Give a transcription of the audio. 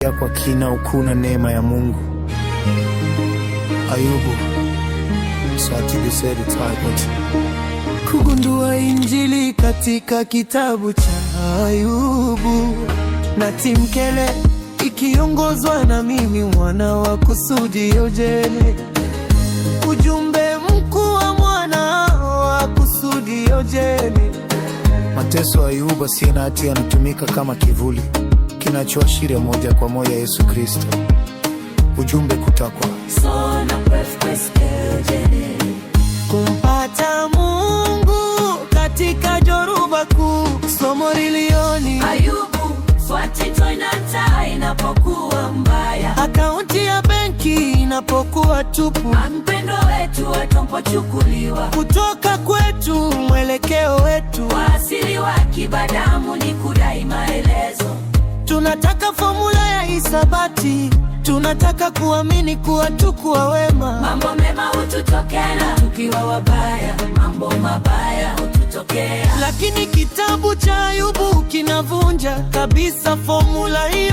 ya kwa kina ukuu na neema ya Mungu. Ayubu kugundua Injili katika kitabu cha Ayubu, na Timkele ikiongozwa na mimi mwana wa kusudi Ojele. Ujumbe mkuu wa mwana wa kusudi Ojele. Mateso ya Ayubu asiye na hatia yanatumika kama kivuli kinachoashiria moja kwa moja Yesu Kristo. Ujumbe kutakwa kumpata Mungu katika joruba kuu. Somo lilioni Ayubu, swatito inata inapokuwa mbaya, akaunti ya benki inapokuwa tupu, mpendo wetu watopochukuliwa kutoka kwetu, mwelekeo wetu wa asili wa kibadamu ni kudai maelezo. Tunataka formula ya hisabati, tunataka kuamini kuwa tukuwa wema. Mambo mema hututokea tukiwa wabaya, mambo mabaya hututokea. Lakini kitabu cha Ayubu kinavunja kabisa formula hiyo.